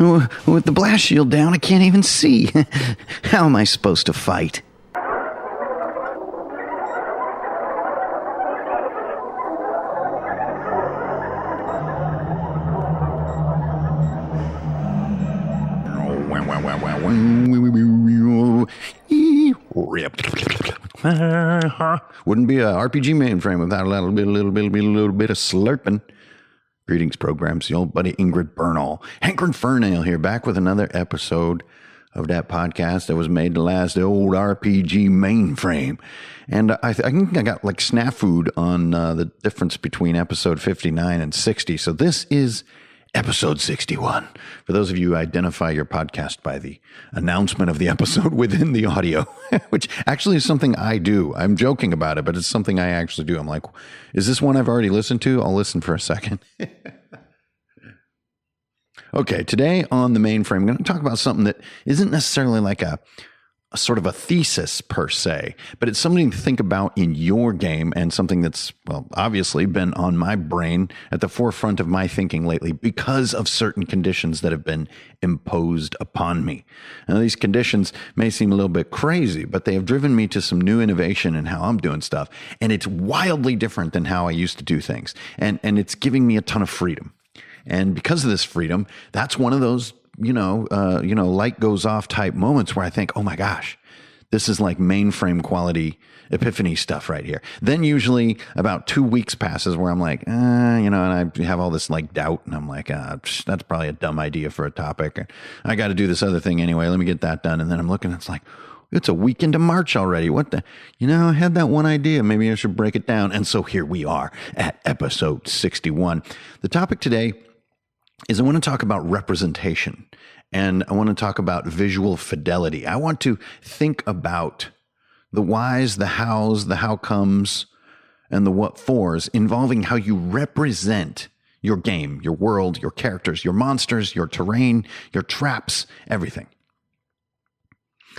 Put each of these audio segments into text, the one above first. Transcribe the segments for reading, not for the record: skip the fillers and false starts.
With the blast shield down, I can't even see. How am I supposed to fight? Wouldn't be a RPG mainframe without a little bit of slurping. Greetings, programs. The old buddy Ingrid Bernal, Hankrin Fernail here, back with another episode of that podcast that was made to last, the old RPG mainframe. And I think I got like snafu on the difference between episode 59 and 60. So this is episode 61. For those of you who identify your podcast by the announcement of the episode within the audio, which actually is something I do. I'm joking about it, but it's something I actually do. I'm like, is this one I've already listened to? I'll listen for a second. Okay, today on the mainframe, I'm going to talk about something that isn't necessarily like a sort of a thesis per se, but it's something to think about in your game and something that's, well, obviously been on my brain at the forefront of my thinking lately because of certain conditions that have been imposed upon me. Now, these conditions may seem a little bit crazy, but they have driven me to some new innovation in how I'm doing stuff. And it's wildly different than how I used to do things. And it's giving me a ton of freedom. And because of this freedom, that's one of those light goes off type moments where I think, oh my gosh, this is like mainframe quality epiphany stuff right here. Then usually about 2 weeks passes where I'm like, and I have all this like doubt and I'm like, that's probably a dumb idea for a topic. I got to do this other thing anyway. Let me get that done. And then I'm looking, it's like, it's a week into March already. What the, I had that one idea. Maybe I should break it down. And so here we are at episode 61. The topic today is I want to talk about representation and I want to talk about visual fidelity. I want to think about the whys, the hows, the how comes, and the what fors involving how you represent your game, your world, your characters, your monsters, your terrain, your traps, everything.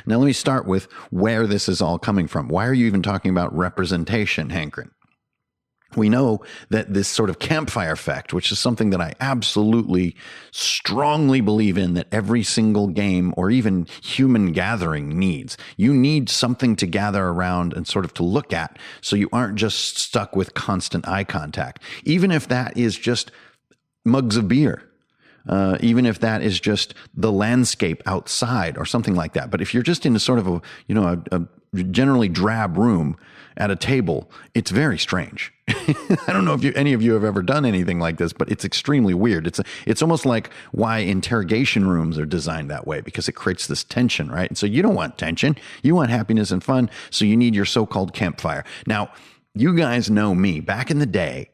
Now, let me start with where this is all coming from. Why are you even talking about representation, Hankrin? We know that this sort of campfire effect, which is something that I absolutely strongly believe in, that every single game or even human gathering needs. You need something to gather around and sort of to look at so you aren't just stuck with constant eye contact. Even if that is just mugs of beer. Even if that is just the landscape outside or something like that. But if you're just in a sort of a generally drab room at a table, it's very strange. I don't know if any of you have ever done anything like this, but it's extremely weird. It's almost like why interrogation rooms are designed that way, because it creates this tension, right? And so you don't want tension. You want happiness and fun. So you need your so-called campfire. Now, you guys know me. Back in the day,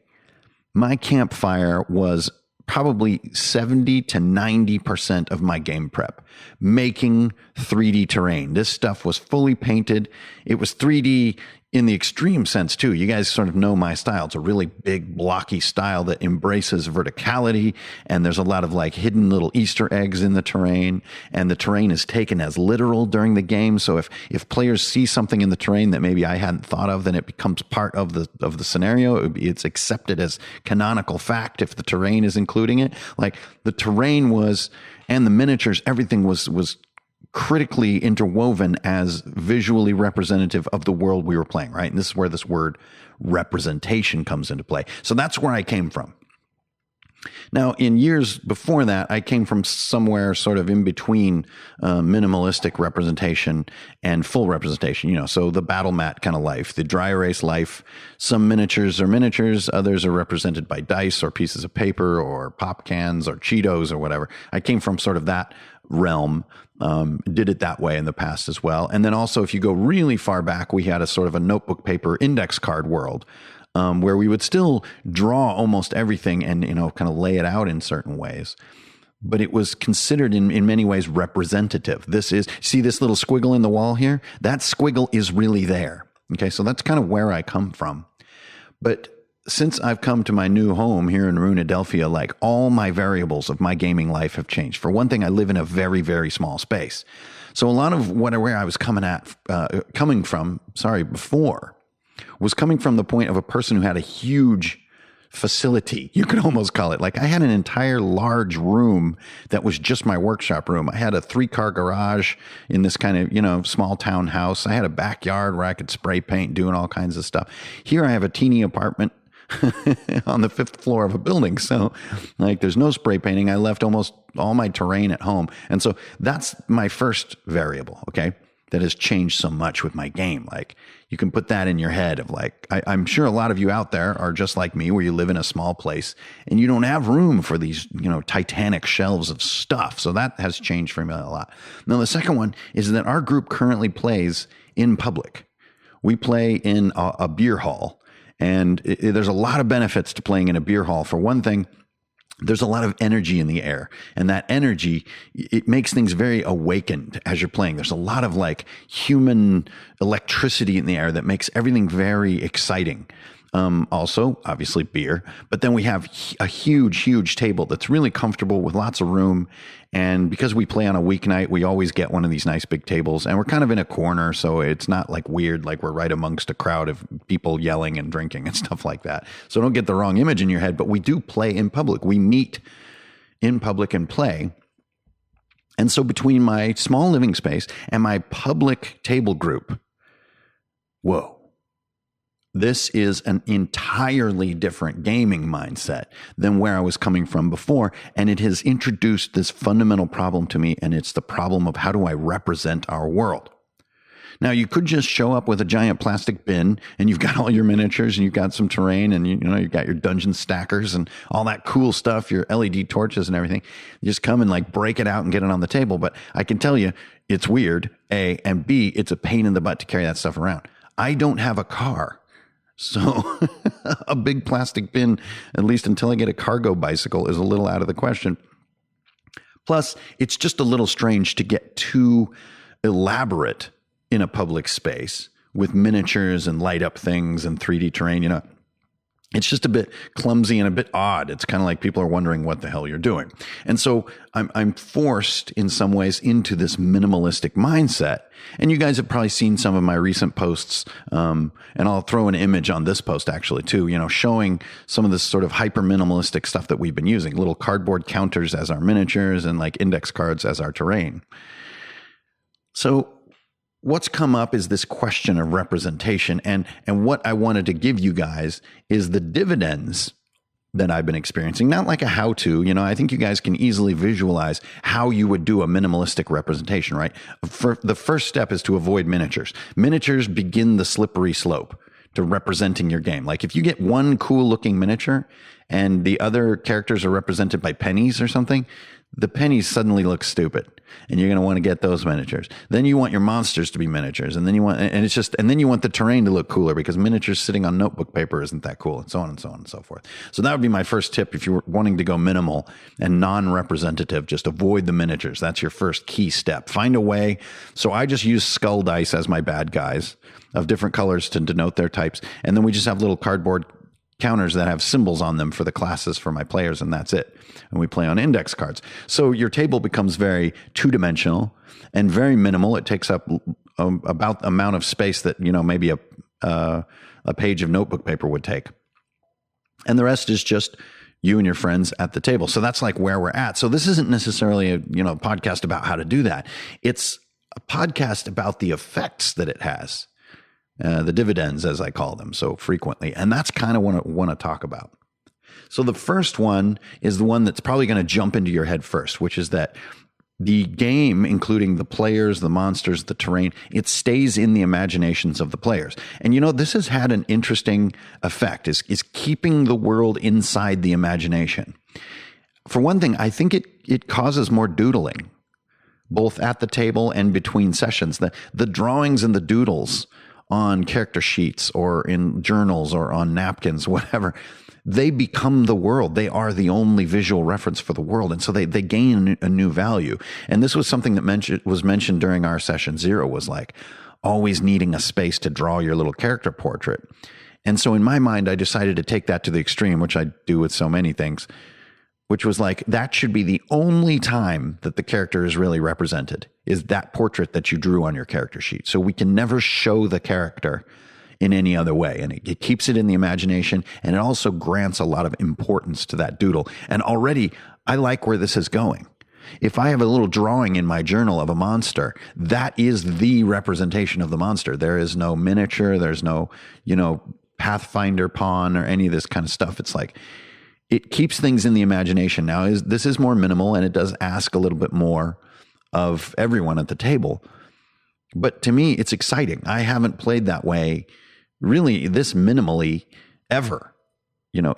my campfire was probably 70 to 90% of my game prep, making 3D terrain. This stuff was fully painted. It was 3D in the extreme sense too. You guys sort of know my style. It's a really big blocky style that embraces verticality, and there's a lot of like hidden little Easter eggs in the terrain, and the terrain is taken as literal during the game. So if players see something in the terrain that maybe I hadn't thought of, then it becomes part of the scenario. It's accepted as canonical fact if the terrain is including it. Like the terrain was, and the miniatures, everything was critically interwoven as visually representative of the world we were playing, right? And this is where this word representation comes into play. So that's where I came from. Now, in years before that, I came from somewhere sort of in between minimalistic representation and full representation, so the battle mat kind of life, the dry erase life. Some miniatures are miniatures, others are represented by dice or pieces of paper or pop cans or Cheetos or whatever. I came from sort of that realm, did it that way in the past as well. And then also, if you go really far back, we had a sort of a notebook paper index card world, where we would still draw almost everything and, kind of lay it out in certain ways. But it was considered in many ways representative. See this little squiggle in the wall here? That squiggle is really there. Okay, so that's kind of where I come from. But since I've come to my new home here in Runedelphia, like all my variables of my gaming life have changed. For one thing, I live in a very, very small space. So a lot of where I was coming from before was coming from the point of a person who had a huge facility, you could almost call it. Like I had an entire large room that was just my workshop room. I had a 3-car garage in this kind of, small town house. I had a backyard where I could spray paint, doing all kinds of stuff. Here I have a teeny apartment on the 5th floor of a building. So like there's no spray painting. I left almost all my terrain at home. And so that's my first variable. Okay. That has changed so much with my game. Like you can put that in your head of like, I'm sure a lot of you out there are just like me, where you live in a small place and you don't have room for these, titanic shelves of stuff. So that has changed for me a lot. Now, the second one is that our group currently plays in public. We play in a beer hall, and there's a lot of benefits to playing in a beer hall. For one thing, there's a lot of energy in the air, and that energy, it makes things very awakened as you're playing. There's a lot of like human electricity in the air that makes everything very exciting. Also, obviously beer, but then we have a huge table that's really comfortable with lots of room. And because we play on a weeknight, we always get one of these nice big tables, and we're kind of in a corner. So it's not like weird, like we're right amongst a crowd of people yelling and drinking and stuff like that. So don't get the wrong image in your head, but we do play in public. We meet in public and play. And so between my small living space and my public table group, whoa. This is an entirely different gaming mindset than where I was coming from before. And it has introduced this fundamental problem to me. And it's the problem of how do I represent our world? Now, you could just show up with a giant plastic bin and you've got all your miniatures and you've got some terrain and you've got your dungeon stackers and all that cool stuff, your LED torches and everything. You just come and like break it out and get it on the table. But I can tell you it's weird, A, and B, it's a pain in the butt to carry that stuff around. I don't have a car. So a big plastic bin, at least until I get a cargo bicycle, is a little out of the question. Plus, it's just a little strange to get too elaborate in a public space with miniatures and light up things and 3D terrain. It's just a bit clumsy and a bit odd. It's kind of like people are wondering what the hell you're doing. And so I'm forced in some ways into this minimalistic mindset. And you guys have probably seen some of my recent posts. And I'll throw an image on this post actually too, showing some of this sort of hyper minimalistic stuff that we've been using, little cardboard counters as our miniatures and like index cards as our terrain. So what's come up is this question of representation, and what I wanted to give you guys is the dividends that I've been experiencing, not like a how-to. I think you guys can easily visualize how you would do a minimalistic representation, right? The first step is to avoid miniatures. Miniatures begin the slippery slope to representing your game. Like if you get one cool looking miniature and the other characters are represented by pennies or something, the pennies suddenly look stupid, and you're going to want to get those miniatures. Then you want your monsters to be miniatures, and then you want the terrain to look cooler because miniatures sitting on notebook paper isn't that cool, and so on and so on and so forth. So that would be my first tip if you were wanting to go minimal and non-representative. Just avoid the miniatures. That's your first key step. Find a way. So I just use skull dice as my bad guys of different colors to denote their types, and then we just have little cardboard counters that have symbols on them for the classes for my players, and that's it. And we play on index cards. So your table becomes very two-dimensional and very minimal. It takes up about the amount of space that, maybe a page of notebook paper would take. And the rest is just you and your friends at the table. So that's like where we're at. So this isn't necessarily a podcast about how to do that. It's a podcast about the effects that it has. The dividends, as I call them so frequently. And that's kind of what I want to talk about. So the first one is the one that's probably going to jump into your head first, which is that the game, including the players, the monsters, the terrain, it stays in the imaginations of the players. And this has had an interesting effect, is keeping the world inside the imagination. For one thing, I think it causes more doodling, both at the table and between sessions. The drawings and the doodles on character sheets or in journals or on napkins, whatever, they become the world. They are the only visual reference for the world. And so they gain a new value. And this was something that was mentioned during our session 0, was like always needing a space to draw your little character portrait. And so in my mind, I decided to take that to the extreme, which I do with so many things, which was like, that should be the only time that the character is really represented, is that portrait that you drew on your character sheet. So we can never show the character in any other way. And it keeps it in the imagination, and it also grants a lot of importance to that doodle. And already I like where this is going. If I have a little drawing in my journal of a monster, that is the representation of the monster. There is no miniature, there's no, Pathfinder pawn or any of this kind of stuff. It's like, it keeps things in the imagination. Now, this is more minimal, and it does ask a little bit more of everyone at the table. But to me, it's exciting. I haven't played that way really this minimally ever.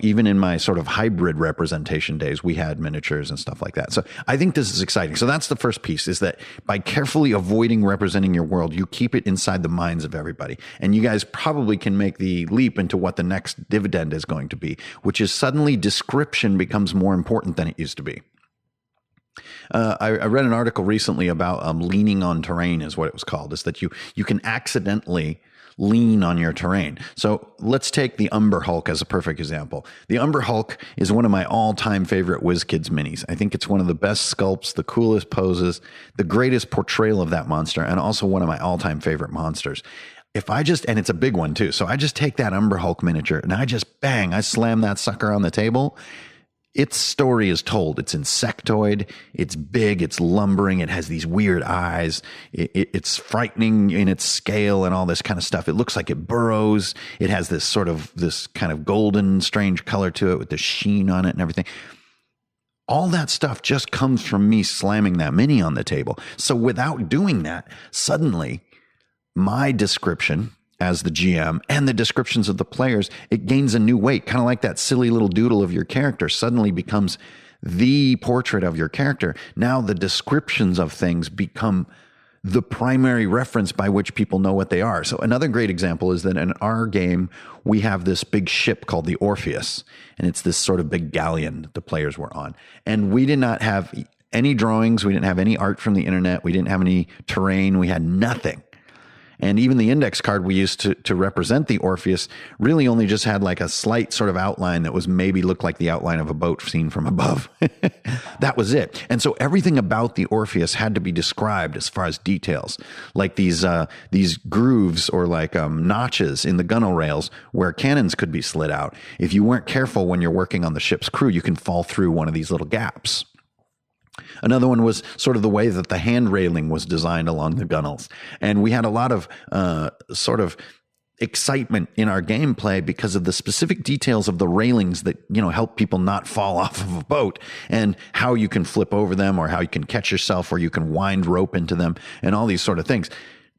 Even in my sort of hybrid representation days, we had miniatures and stuff like that. So I think this is exciting. So that's the first piece, is that by carefully avoiding representing your world, you keep it inside the minds of everybody. And you guys probably can make the leap into what the next dividend is going to be, which is suddenly description becomes more important than it used to be. I read an article recently about leaning on terrain, is what it was called, is that you can accidentally lean on your terrain. So let's take the Umber Hulk as a perfect example. The Umber Hulk is one of my all-time favorite WizKids minis. I think it's one of the best sculpts, the coolest poses, the greatest portrayal of that monster, and also one of my all-time favorite monsters. And it's a big one too. So I just take that Umber Hulk miniature and I slam that sucker on the table. Its story is told. It's insectoid. It's big. It's lumbering. It has these weird eyes. It's frightening in its scale and all this kind of stuff. It looks like it burrows. It has this kind of golden, strange color to it with the sheen on it and everything. All that stuff just comes from me slamming that mini on the table. So without doing that, suddenly my description as the GM and the descriptions of the players, it gains a new weight, kind of like that silly little doodle of your character suddenly becomes the portrait of your character. Now the descriptions of things become the primary reference by which people know what they are. So another great example is that in our game, we have this big ship called the Orpheus, and it's this sort of big galleon that the players were on. And we did not have any drawings. We didn't have any art from the internet. We didn't have any terrain. We had nothing. And even the index card we used to represent the Orpheus really only just had like a slight sort of outline that was maybe looked like the outline of a boat seen from above. That was it. And so everything about the Orpheus had to be described as far as details, like these grooves or like notches in the gunwale rails where cannons could be slid out. If you weren't careful when you're working on the ship's crew, you can fall through one of these little gaps. Another one was sort of the way that the hand railing was designed along the gunnels. And we had a lot of sort of excitement in our gameplay because of the specific details of the railings that, help people not fall off of a boat, and how you can flip over them, or how you can catch yourself, or you can wind rope into them, and all these sort of things.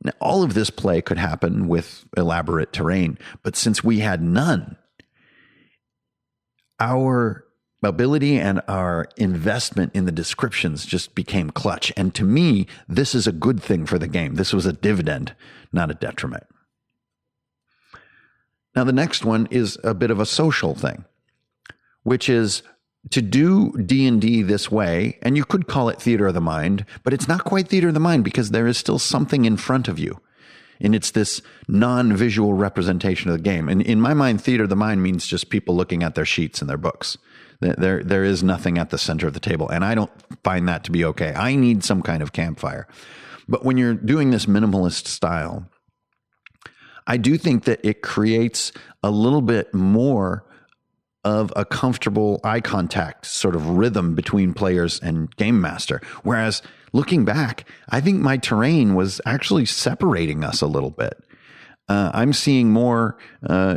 Now, all of this play could happen with elaborate terrain, but since we had none, our ability and our investment in the descriptions just became clutch. And to me, this is a good thing for the game. This was a dividend, not a detriment. Now, the next one is a bit of a social thing, which is to do D&D this way, and you could call it theater of the mind, but it's not quite theater of the mind because there is still something in front of you. And it's this non-visual representation of the game. And in my mind, theater of the mind means just people looking at their sheets and their books. There is nothing at the center of the table, and I don't find that to be okay. I need some kind of campfire. But when you're doing this minimalist style, I do think that it creates a little bit more of a comfortable eye contact sort of rhythm between players and game master. Whereas looking back, I think my terrain was actually separating us a little bit. I'm seeing more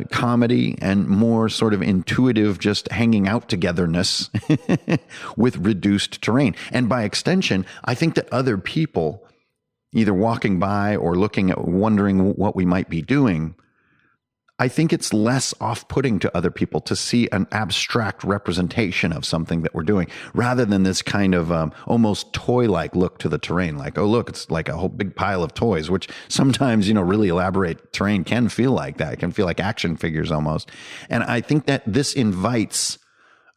comedy and more sort of intuitive, just hanging out togetherness with reduced terrain. And by extension, I think that other people, either walking by or looking at, wondering what we might be doing, I think it's less off-putting to other people to see an abstract representation of something that we're doing, rather than this kind of almost toy-like look to the terrain. Like, oh, look, it's like a whole big pile of toys, which sometimes, really elaborate terrain can feel like that. It can feel like action figures almost. And I think that this invites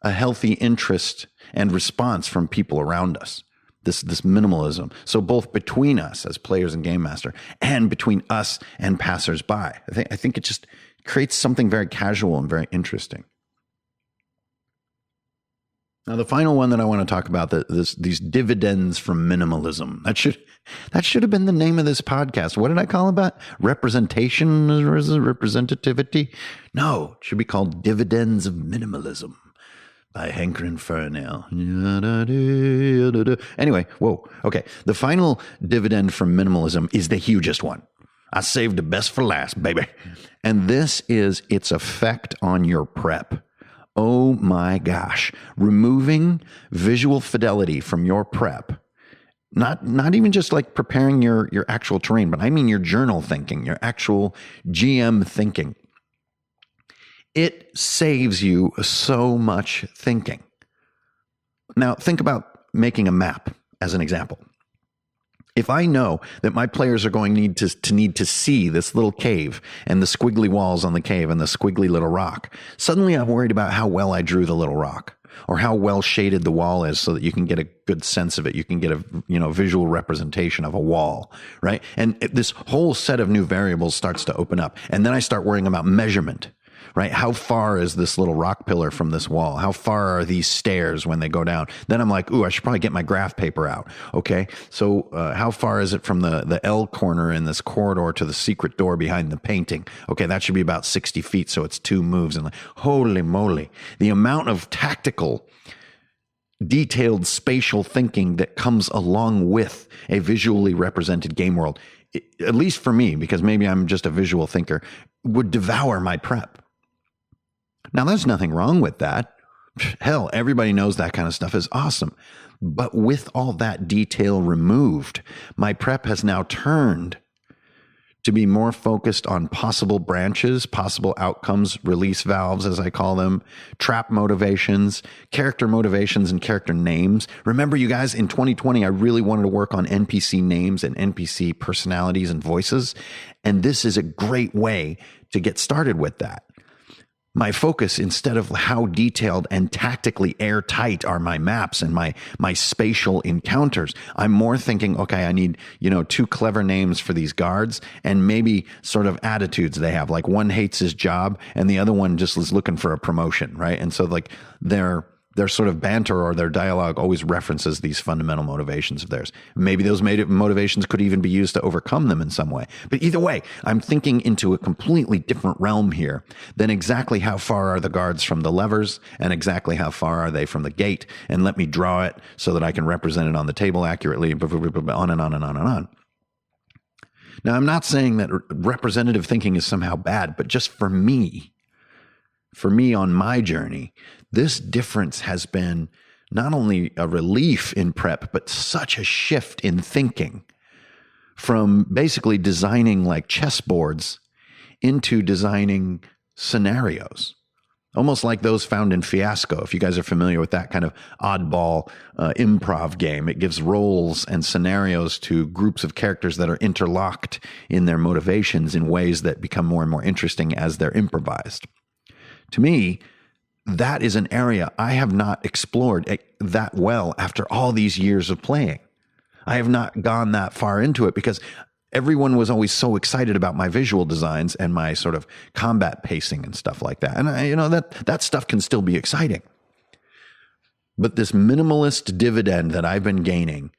a healthy interest and response from people around us. This minimalism. So both between us as players and game master, and between us and passersby. I think it just creates something very casual and very interesting. Now, the final one that I want to talk about, these dividends from minimalism. That should have been the name of this podcast. What did I call it? About representation or is it representativity? No, it should be called Dividends of Minimalism by Hankerin Fernell. Anyway, whoa. Okay. The final dividend from minimalism is the hugest one. I saved the best for last, baby. And this is its effect on your prep. Oh my gosh. Removing visual fidelity from your prep. Not even just like preparing your actual terrain, but I mean your journal thinking, your actual GM thinking. It saves you so much thinking. Now, think about making a map as an example. If I know that my players are going to need to see this little cave and the squiggly walls on the cave and the squiggly little rock, suddenly I'm worried about how well I drew the little rock or how well shaded the wall is so that you can get a good sense of it. You can get a visual representation of a wall, right? And this whole set of new variables starts to open up. And then I start worrying about measurement. Right? How far is this little rock pillar from this wall? How far are these stairs when they go down? Then I'm like, ooh, I should probably get my graph paper out. Okay. So how far is it from the L corner in this corridor to the secret door behind the painting? Okay. That should be about 60 feet. So it's 2 moves. And like, holy moly, the amount of tactical, detailed spatial thinking that comes along with a visually represented game world, at least for me, because maybe I'm just a visual thinker, would devour my prep. Now, there's nothing wrong with that. Hell, everybody knows that kind of stuff is awesome. But with all that detail removed, my prep has now turned to be more focused on possible branches, possible outcomes, release valves, as I call them, trap motivations, character motivations, and character names. Remember, you guys, in 2020, I really wanted to work on NPC names and NPC personalities and voices. And this is a great way to get started with that. My focus, instead of how detailed and tactically airtight are my maps and my spatial encounters, I'm more thinking, okay, I need, 2 clever names for these guards and maybe sort of attitudes they have. Like one hates his job and the other one just is looking for a promotion, right? And so like their sort of banter or their dialogue always references these fundamental motivations of theirs. Maybe those motivations could even be used to overcome them in some way. But either way, I'm thinking into a completely different realm here than exactly how far are the guards from the levers and exactly how far are they from the gate. And let me draw it so that I can represent it on the table accurately, on and on and on and on. Now, I'm not saying that representative thinking is somehow bad, but just for me on my journey, this difference has been not only a relief in prep, but such a shift in thinking from basically designing like chessboards into designing scenarios, almost like those found in Fiasco. If you guys are familiar with that kind of oddball improv game, it gives roles and scenarios to groups of characters that are interlocked in their motivations in ways that become more and more interesting as they're improvised. To me, that is an area I have not explored that well after all these years of playing. I have not gone that far into it because everyone was always so excited about my visual designs and my sort of combat pacing and stuff like that. And that stuff can still be exciting. But this minimalist dividend that I've been gaining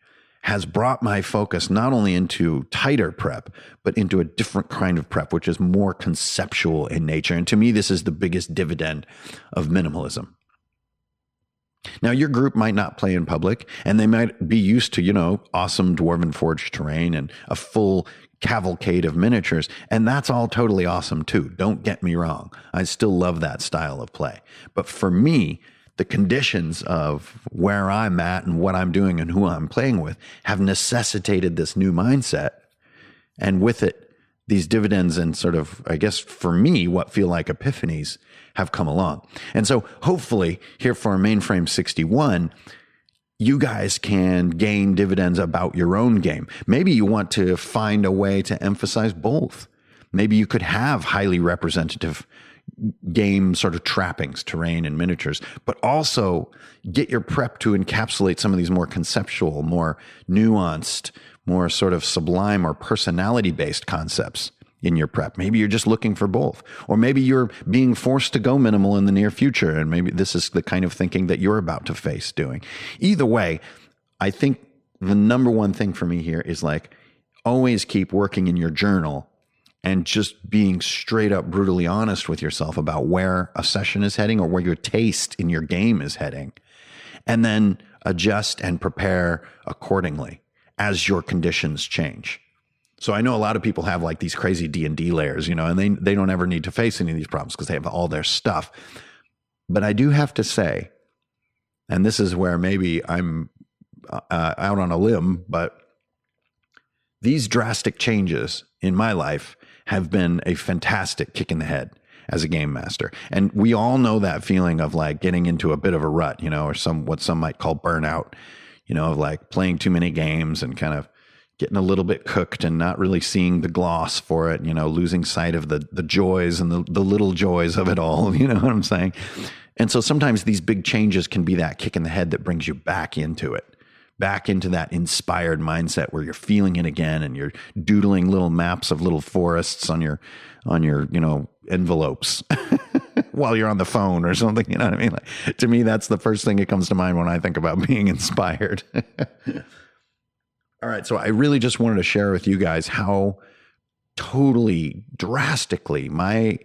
has brought my focus not only into tighter prep, but into a different kind of prep, which is more conceptual in nature. And to me, this is the biggest dividend of minimalism. Now, your group might not play in public, and they might be used to, awesome Dwarven Forge terrain and a full cavalcade of miniatures. And that's all totally awesome too. Don't get me wrong. I still love that style of play. But for me, the conditions of where I'm at and what I'm doing and who I'm playing with have necessitated this new mindset. And with it, these dividends and sort of, I guess for me, what feel like epiphanies have come along. And so hopefully here for Mainframe 61, you guys can gain dividends about your own game. Maybe you want to find a way to emphasize both. Maybe you could have highly representative game sort of trappings, terrain and miniatures, but also get your prep to encapsulate some of these more conceptual, more nuanced, more sort of sublime or personality-based concepts in your prep. Maybe you're just looking for both, or maybe you're being forced to go minimal in the near future. And maybe this is the kind of thinking that you're about to face doing. Either way, I think the number one thing for me here is like, always keep working in your journal and just being straight up brutally honest with yourself about where a session is heading or where your taste in your game is heading. And then adjust and prepare accordingly as your conditions change. So I know a lot of people have like these crazy D&D layers, you know, and they don't ever need to face any of these problems because they have all their stuff. But I do have to say, and this is where maybe I'm out on a limb, but these drastic changes in my life have been a fantastic kick in the head as a game master. And we all know that feeling of like getting into a bit of a rut, you know, or what some might call burnout, you know, of like playing too many games and kind of getting a little bit cooked and not really seeing the gloss for it, you know, losing sight of the joys and the little joys of it all. You know what I'm saying? And so sometimes these big changes can be that kick in the head that brings you back into it, back into that inspired mindset where you're feeling it again and you're doodling little maps of little forests on your, you know, envelopes while you're on the phone or something. You know what I mean? Like, to me, that's the first thing that comes to mind when I think about being inspired. All right. So I really just wanted to share with you guys how totally drastically my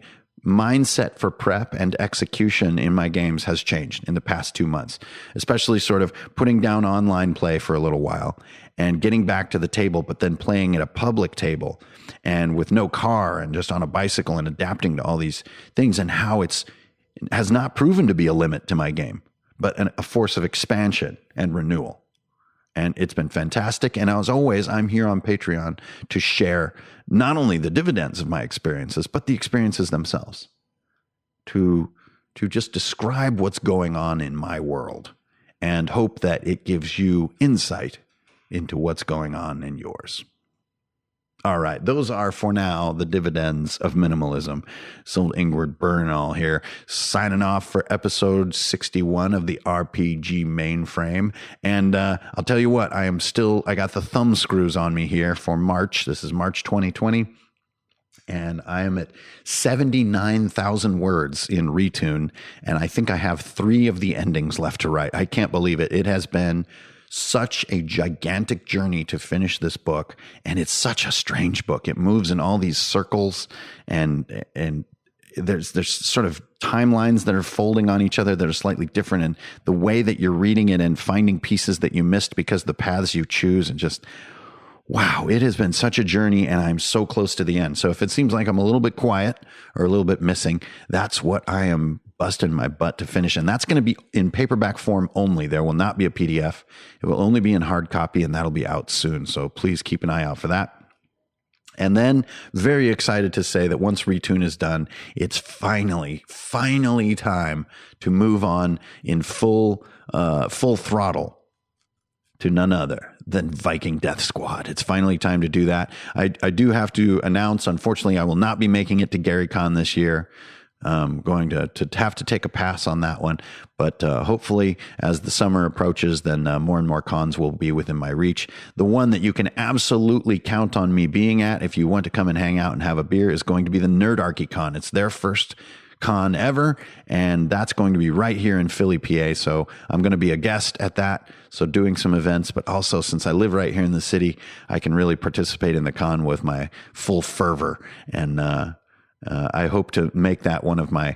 mindset for prep and execution in my games has changed in the past 2 months, especially sort of putting down online play for a little while and getting back to the table, but then playing at a public table and with no car and just on a bicycle and adapting to all these things, and how it has not proven to be a limit to my game, but a force of expansion and renewal. And it's been fantastic. And as always, I'm here on Patreon to share not only the dividends of my experiences, but the experiences themselves, to just describe what's going on in my world and hope that it gives you insight into what's going on in yours. All right, those are for now the dividends of minimalism. Sold Ingrid Bernal here, signing off for episode 61 of the RPG Mainframe. And I'll tell you what, I got the thumb screws on me here for March. This is March 2020. And I am at 79,000 words in Retune. And I think I have 3 of the endings left to write. I can't believe it. It has been such a gigantic journey to finish this book, and it's such a strange book. It moves in all these circles, and there's sort of timelines that are folding on each other that are slightly different, and the way that you're reading it and finding pieces that you missed because the paths you choose, and just wow, it has been such a journey, and I'm so close to the end. So if it seems like I'm a little bit quiet or a little bit missing, that's what I am busting my butt to finish. And that's going to be in paperback form only. There will not be a PDF. It will only be in hard copy, and that'll be out soon. So please keep an eye out for that. And then very excited to say that once Retune is done, it's finally time to move on in full throttle to none other than Viking Death Squad. It's finally time to do that. I do have to announce, unfortunately, I will not be making it to GaryCon this year. Going to have to take a pass on that one. But hopefully, as the summer approaches, then more and more cons will be within my reach. The one that you can absolutely count on me being at, if you want to come and hang out and have a beer, is going to be the Nerdarchy Con. It's their first con ever, and that's going to be right here in Philly, PA. So I'm going to be a guest at that, so doing some events, but also since I live right here in the city, I can really participate in the con with my full fervor, and I hope to make that one of my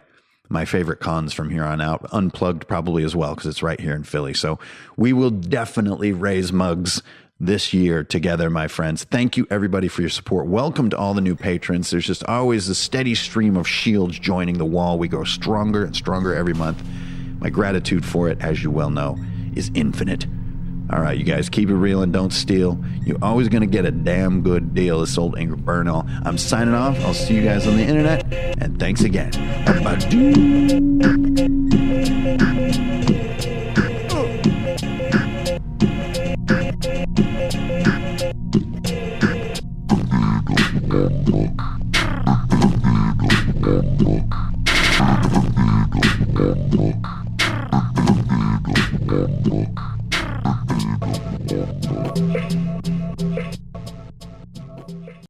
favorite cons from here on out, unplugged probably as well, because it's right here in Philly. So we will definitely raise mugs this year together, my friends. Thank you, everybody, for your support. Welcome to all the new patrons. There's just always a steady stream of shields joining the wall. We grow stronger and stronger every month. My gratitude for it, as you well know, is infinite. All right, you guys, keep it real and don't steal. You're always going to get a damn good deal. This old Ingrid Bernal. I'm signing off. I'll see you guys on the internet, and thanks again. Bye.